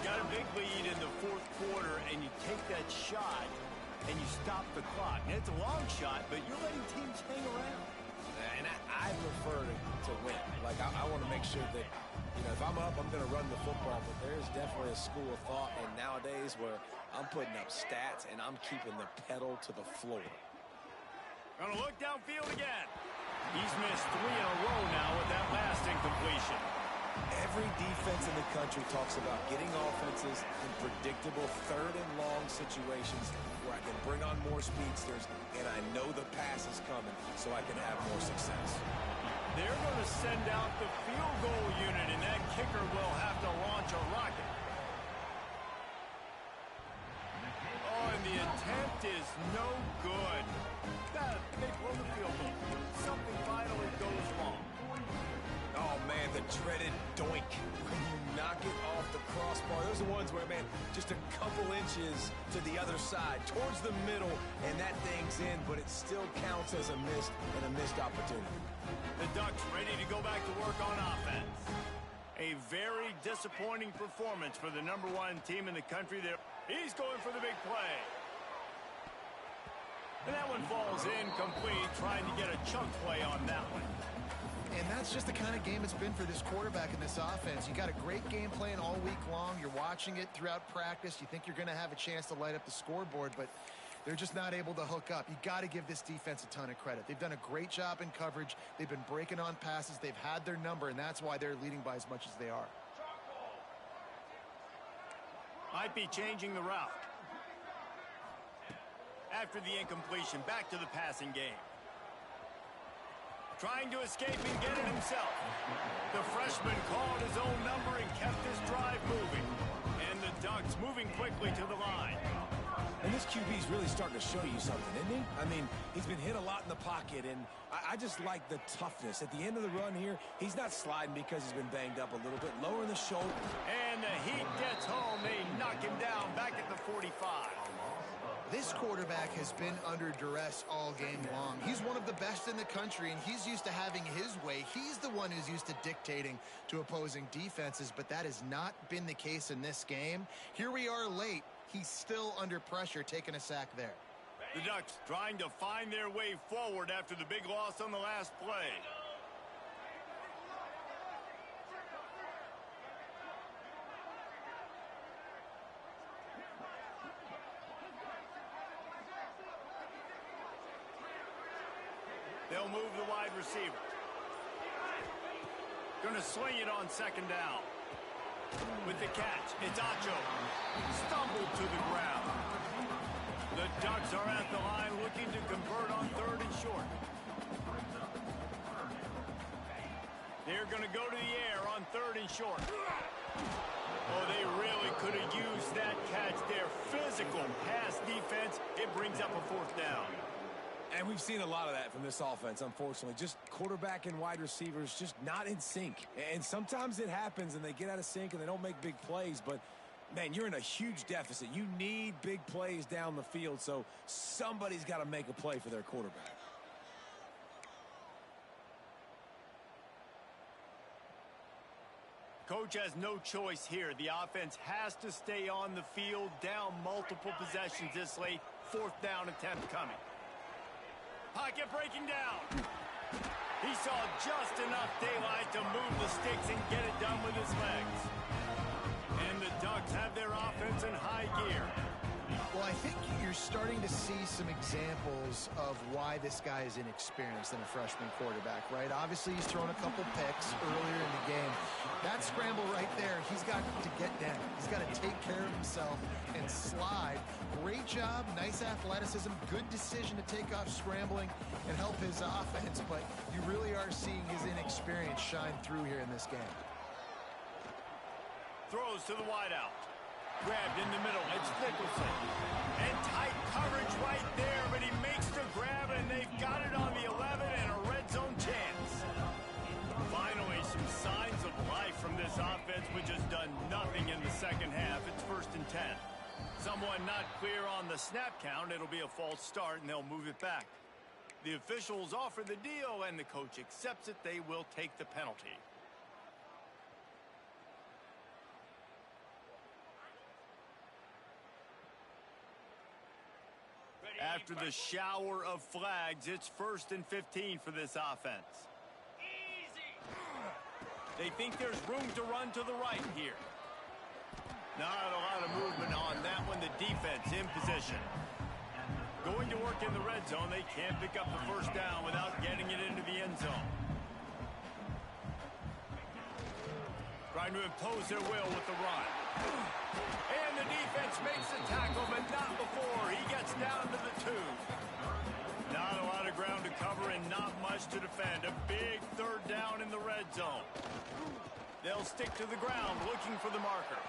Got a big lead in the fourth quarter, and you take that shot, and you stop the clock. And it's a long shot, but you're letting teams hang around. And I prefer to win. Like, I want to make sure that, you know, if I'm up, I'm going to run the football. But there's definitely a school of thought, and nowadays where I'm putting up stats and I'm keeping the pedal to the floor. Gonna look downfield again. He's missed 3 in a row now with that last incompletion. Every defense in the country talks about getting offenses in predictable third and long situations where I can bring on more speedsters and I know the pass is coming so I can have more success. They're going to send out the field goal unit, and that kicker will have to launch a rocket. Oh, and the attempt is no good. They blow the field goal. Something finally goes wrong. Oh, man, the dreaded doink. When you knock it off the crossbar, those are ones where, man, just a couple inches to the other side, towards the middle, and that thing's in, but it still counts as a missed opportunity. The Ducks ready to go back to work on offense. A very disappointing performance for the #1 team in the country there. He's going for the big play. And that one falls incomplete, trying to get a chunk play on that one. And that's just the kind of game it's been for this quarterback in this offense. You got a great game plan all week long. You're watching it throughout practice. You think you're going to have a chance to light up the scoreboard, but they're just not able to hook up. You got to give this defense a ton of credit. They've done a great job in coverage. They've been breaking on passes. They've had their number, and that's why they're leading by as much as they are. Might be changing the route. After the incompletion, back to the passing game. Trying to escape and get it himself. The freshman called his own number and kept this drive moving. And the Ducks moving quickly to the line. And this QB's really starting to show you something, isn't he? I mean, he's been hit a lot in the pocket, and I just like the toughness. At the end of the run here, he's not sliding because he's been banged up a little bit. Lowering the shoulder. And the heat gets home. They knock him down back at the 45. This quarterback has been under duress all game long. He's one of the best in the country, and he's used to having his way. He's the one who's used to dictating to opposing defenses, but that has not been the case in this game. Here we are late. He's still under pressure, taking a sack there. The Ducks trying to find their way forward after the big loss on the last play. They'll move the wide receiver. Gonna swing it on second down. With the catch, it's Acho. Stumbled to the ground. The Ducks are at the line looking to convert on 3rd and short. They're gonna go to the air on 3rd and short. Oh, they really could have used that catch there. Physical pass defense. It brings up a 4th down. And we've seen a lot of that from this offense, unfortunately. Just quarterback and wide receivers just not in sync. And sometimes it happens and they get out of sync and they don't make big plays. But, man, you're in a huge deficit. You need big plays down the field, so somebody's got to make a play for their quarterback. Coach has no choice here. The offense has to stay on the field, down multiple possessions this late. 4th down attempt coming. Pocket breaking down. He saw just enough daylight to move the sticks and get it done with his legs. And the Ducks have their offense in high gear. Well, I think you're starting to see some examples of why this guy is inexperienced in a freshman quarterback, right? Obviously, he's thrown a couple picks earlier in the game. That scramble right there, he's got to get down. He's got to take care of himself and slide. Great job, nice athleticism, good decision to take off scrambling and help his offense, but you really are seeing his inexperience shine through here in this game. Throws to the wideout. Grabbed in the middle. It's Nicholson. And tight coverage right there, but he makes the grab, and they've got it on the 11 and a red zone chance. Finally, some signs of life from this offense, which has done nothing in the second half. It's 1st and 10. Someone not clear on the snap count. It'll be a false start, and they'll move it back. The officials offer the deal, and the coach accepts it. They will take the penalty. after the shower of flags. It's 1st and 15 for this offense. They think there's room to run to the right here. Not a lot of movement on that one. The defense in position. Going to work in the red zone. They can't pick up the first down without getting it into the end zone. Trying to impose their will with the run. And the defense makes the tackle, but not before. He gets down to the 2. Not a lot of ground to cover and not much to defend. A big 3rd down in the red zone. They'll stick to the ground looking for the marker.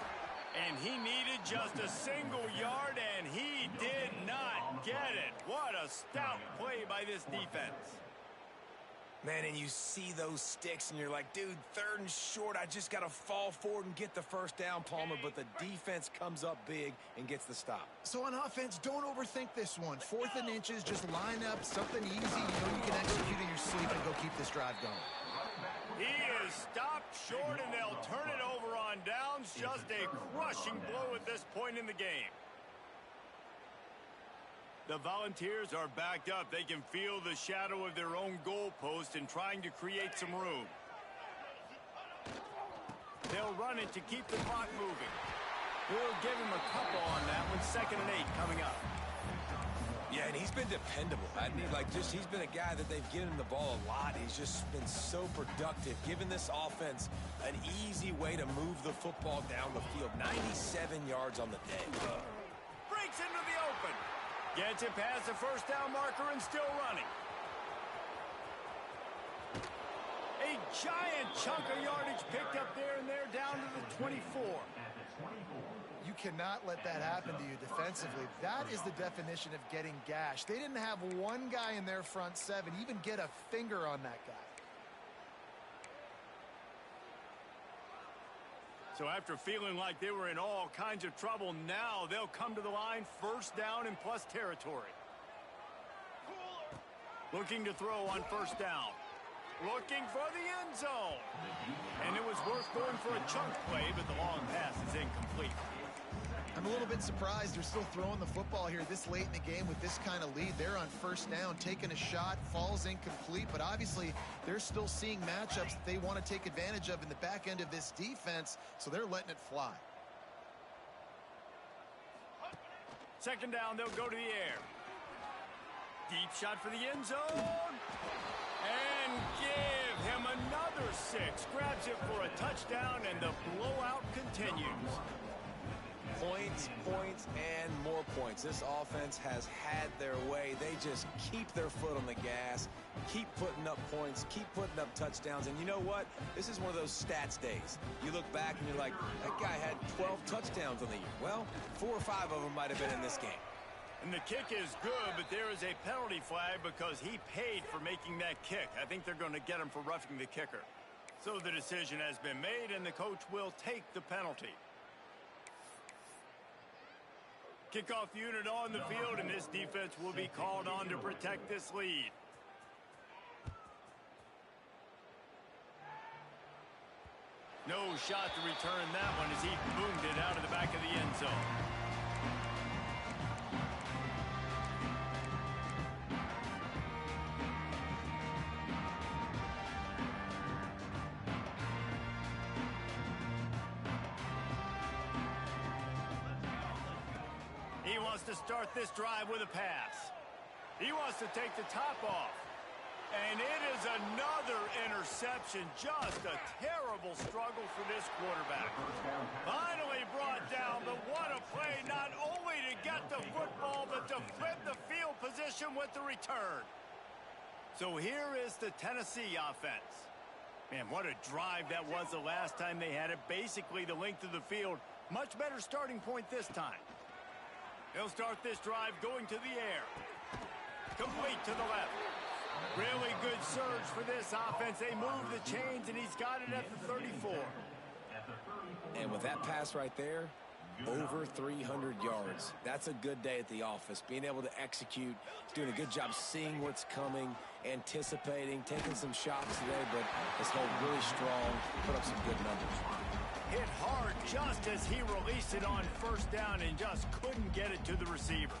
And he needed just a single yard, and he did not get it. What a stout play by this defense. Man, and you see those sticks, and you're like, dude, 3rd and short. I just got to fall forward and get the first down, Palmer. But the defense comes up big and gets the stop. So on offense, don't overthink this one. 4th and inches, just line up something easy. You know you can execute in your sleep and go keep this drive going. He is stopped short, and they'll turn it over on downs. Just a crushing blow at this point in the game. The Volunteers are backed up. They can feel the shadow of their own goalpost and trying to create some room. They'll run it to keep the clock moving. We'll give him a couple on that one. 2nd and 8 coming up. Yeah, and he's been dependable. He's been a guy that they've given him the ball a lot. He's just been so productive, giving this offense an easy way to move the football down the field. 97 yards on the day. Breaks into the open. Gets it past the first down marker and still running. A giant chunk of yardage picked up there, and they're down to the 24. You cannot let that happen to you defensively. That is the definition of getting gashed. They didn't have one guy in their front 7 even get a finger on that guy. So after feeling like they were in all kinds of trouble, now they'll come to the line, 1st down and plus territory. Looking to throw on 1st down. Looking for the end zone. And it was worth going for a chunk play, but the long pass is incomplete. I'm a little bit surprised they're still throwing the football here this late in the game with this kind of lead. They're on 1st down, taking a shot, falls incomplete, but obviously they're still seeing matchups that they want to take advantage of in the back end of this defense, so they're letting it fly. 2nd down, they'll go to the air. Deep shot for the end zone. And give him another 6. Grabs it for a touchdown, and the blowout continues. Points, points, and more points. This offense has had their way. They just keep their foot on the gas, keep putting up points, keep putting up touchdowns. And you know what? This is one of those stats days. You look back and you're like, that guy had 12 touchdowns on the year. Well, 4 or 5 of them might have been in this game. And the kick is good, but there is a penalty flag because he paid for making that kick. I think they're going to get him for roughing the kicker. So the decision has been made, and the coach will take the penalty. Kickoff unit on the field, and this defense will be called on to protect this lead. No shot to return that one as he boomed it out of the back of the end zone. He wants to start this drive with a pass. He wants to take the top off. And it is another interception. Just a terrible struggle for this quarterback. Finally brought down, but what a play, not only to get the football, but to flip the field position with the return. So here is the Tennessee offense. Man, what a drive that was the last time they had it. Basically the length of the field. Much better starting point this time. They'll start this drive going to the air. Complete to the left. Really good surge for this offense. They move the chains, and he's got it at the 34. And with that pass right there, over 300 yards. That's a good day at the office. Being able to execute, doing a good job seeing what's coming, anticipating, taking some shots today, but has held really strong, put up some good numbers. Hit hard just as he released it on 1st down and just couldn't get it to the receiver.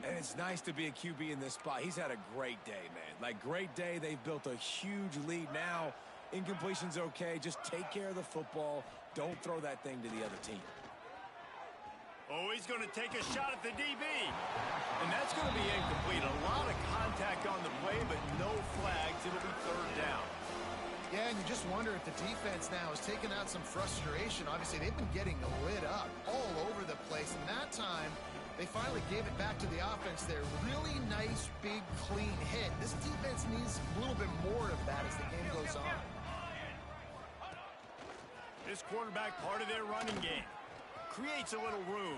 And it's nice to be a QB in this spot. He's had a great day, man. Like, great day. They've built a huge lead now. Incompletion's okay. Just take care of the football. Don't throw that thing to the other team. Oh, he's going to take a shot at the DB. And that's going to be incomplete. A lot of contact on the play, but no flags. It'll be third down. Yeah, and you just wonder if the defense now is taking out some frustration. Obviously, they've been getting lit up all over the place. And that time, they finally gave it back to the offense there. Really nice, big, clean hit. This defense needs a little bit more of that as the game goes on. This quarterback, part of their running game. Creates a little room.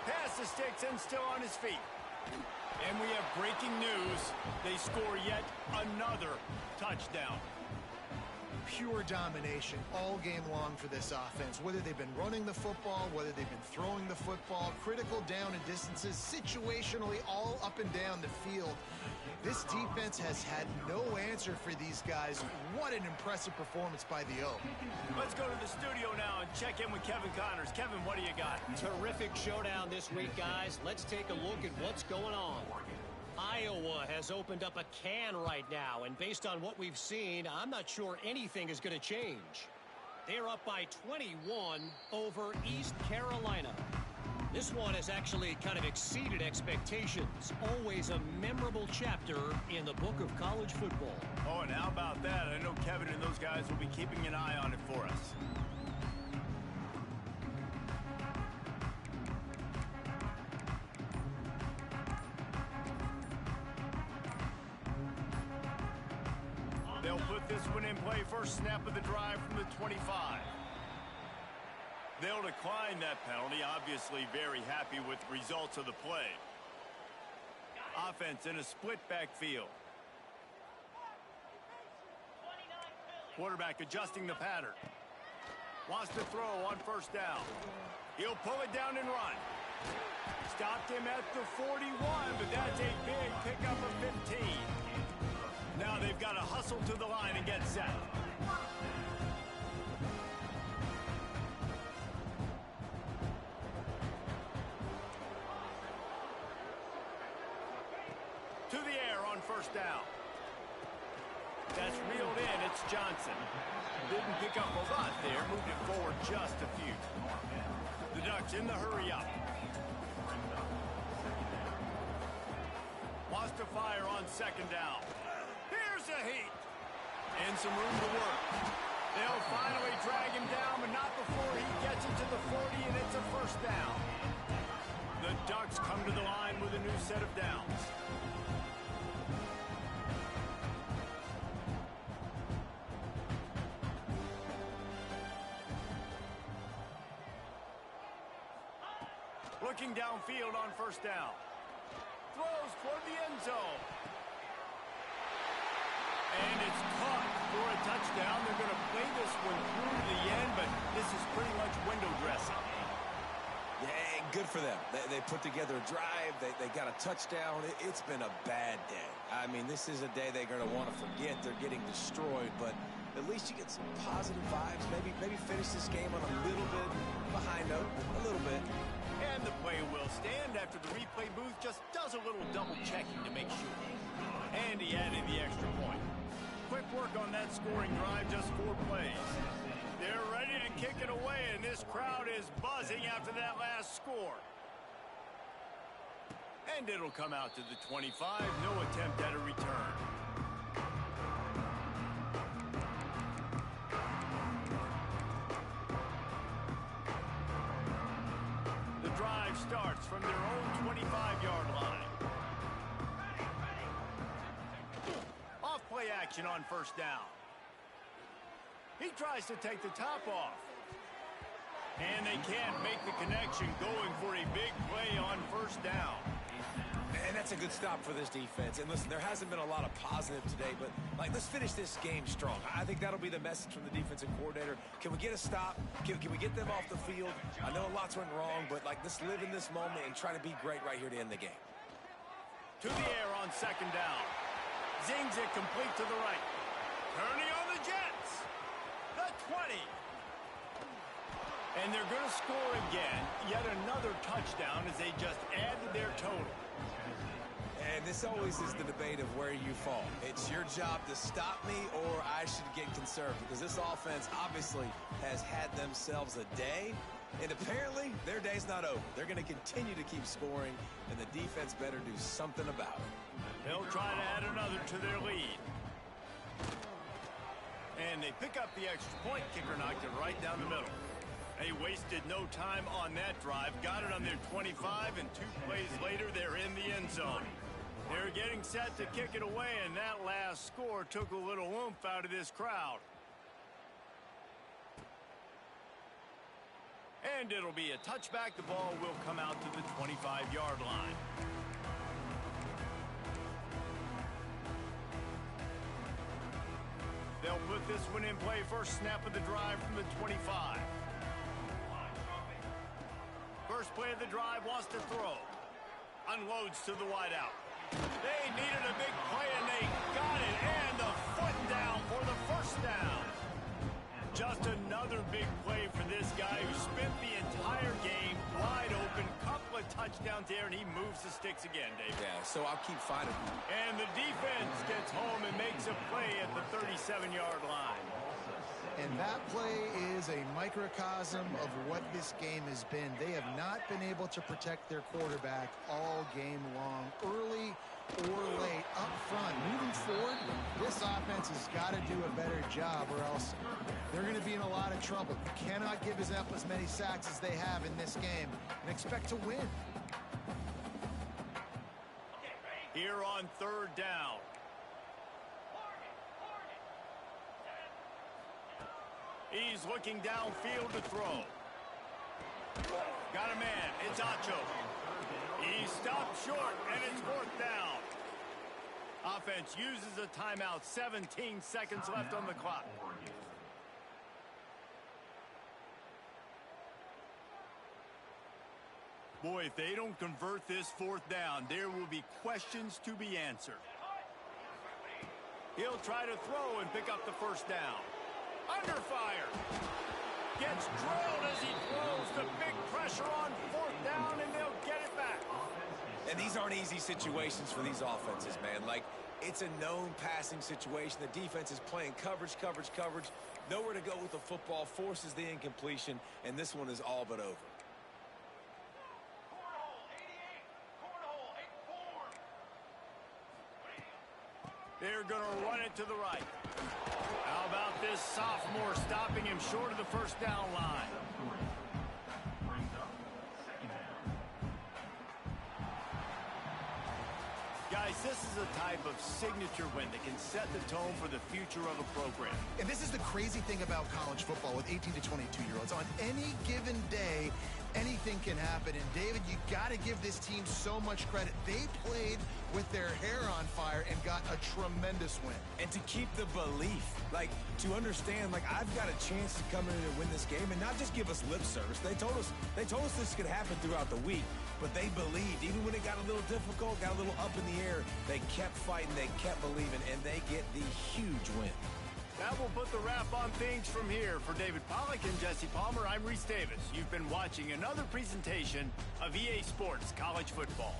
Pass the sticks and still on his feet. And we have breaking news. They score yet another touchdown. Pure domination all game long for this offense. Whether they've been running the football, whether they've been throwing the football, critical down and distances, situationally all up and down the field. This defense has had no answer for these guys. What an impressive performance by the O. Let's go to the studio now and check in with Kevin Connors. Kevin, what do you got? Terrific showdown this week, guys. Let's take a look at what's going on. Iowa has opened up a can right now, and based on what we've seen, I'm not sure anything is going to change. They're up by 21 over East Carolina. This one has actually kind of exceeded expectations. Always a memorable chapter in the book of college football. Oh, and how about that? I know Kevin and those guys will be keeping an eye on it for us. They'll put this one in play. First snap of the drive from the 25. They'll decline that penalty. Obviously very happy with the results of the play. Offense in a split backfield. Quarterback adjusting the pattern. Wants to throw on first down. He'll pull it down and run. Stopped him at the 41, but that's a big pickup of 15. Now they've got to hustle to the line and get set. To the air on first down. That's reeled in. It's Johnson. Didn't pick up a lot there. Moved it forward just a few. The Ducks in the hurry up. Wants to fire on second down. Here's a heat. And some room to work. They'll finally drag him down, but not before he gets it to the 40, and it's a first down. The Ducks come to the line with a new set of downs. Looking downfield on first down. Throws toward the end zone. And it's caught for a touchdown. They're going to play this one through to the end, but this is pretty much window dressing. Yeah, good for them. They put together a drive. They got a touchdown. It's been a bad day. I mean, this is a day they're going to want to forget. They're getting destroyed, but at least you get some positive vibes. Maybe finish this game on a little bit behind note, a little bit. And the play will stand after the replay booth just does a little double checking to make sure. And he added the extra point. Quick work on that scoring drive, just 4 plays. They're ready to kick it away, and this crowd is buzzing after that last score. And it'll come out to the 25. No attempt at a return. The drive starts from their own 25-yard line. Off-play action on first down. He tries to take the top off. And they can't make the connection, going for a big play on first down. And that's a good stop for this defense. And listen, there hasn't been a lot of positive today, but let's finish this game strong. I think that'll be the message from the defensive coordinator. Can we get a stop? Can we get them off the field? I know lots went wrong, but let's live in this moment and try to be great right here to end the game. To the air on second down. Zings it complete to the right. Turning on the Jets. The 20. And they're going to score again. Yet another touchdown as they just added their total. And this always is the debate of where you fall. It's your job to stop me or I should get conservative, because this offense obviously has had themselves a day, and apparently their day's not over. They're going to continue to keep scoring, and the defense better do something about it. They'll try to add another to their lead. And they pick up the extra point. Kicker knocked it right down the middle. They wasted no time on that drive. Got it on their 25, and 2 plays later, they're in the end zone. They're getting set to kick it away, and that last score took a little oomph out of this crowd. And it'll be a touchback. The ball will come out to the 25-yard line. They'll put this one in play. First snap of the drive from the 25. First play of the drive, wants to throw. Unloads to the wideout. They needed a big play, and they got it. And the foot down for the first down. Just another big play for this guy who spent the entire game wide open. Couple of touchdowns there, and he moves the sticks again, Dave. Yeah, so I'll keep fighting. And the defense gets home and makes a play at the 37-yard line. And that play is a microcosm of what this game has been. They have not been able to protect their quarterback all game long, early or late, up front. Moving forward, this offense has got to do a better job, or else they're going to be in a lot of trouble. You cannot give up as many sacks as they have in this game and expect to win. Here on third down. He's looking downfield to throw. Got a man. It's Acho. He stopped short, and it's fourth down. Offense uses a timeout. 17 seconds left on the clock. Boy, if they don't convert this fourth down, there will be questions to be answered. He'll try to throw and pick up the first down. Under fire. Gets drilled as he throws. The big pressure on fourth down, and they'll get it back. And these aren't easy situations for these offenses, man. Like, it's a known passing situation. The defense is playing coverage. Nowhere to go with the football, forces the incompletion, and this one is all but over. They're going to run it to the right. How about this sophomore stopping him short of the first down line? Guys, this is a type of signature win that can set the tone for the future of a program. And this is the crazy thing about college football with 18 to 22-year-olds. On any given day, anything can happen. And, David, you got to give this team so much credit. They played with their hair on fire and got a tremendous win. And to keep the belief, like, to understand, like, I've got a chance to come in and win this game and not just give us lip service. They told us this could happen throughout the week, but they believed. Even when it got a little difficult, got a little up in the air, they kept fighting, they kept believing, and they get the huge win. That will put the wrap on things from here. For David Pollack and Jesse Palmer, I'm Reese Davis. You've been watching another presentation of EA Sports College Football.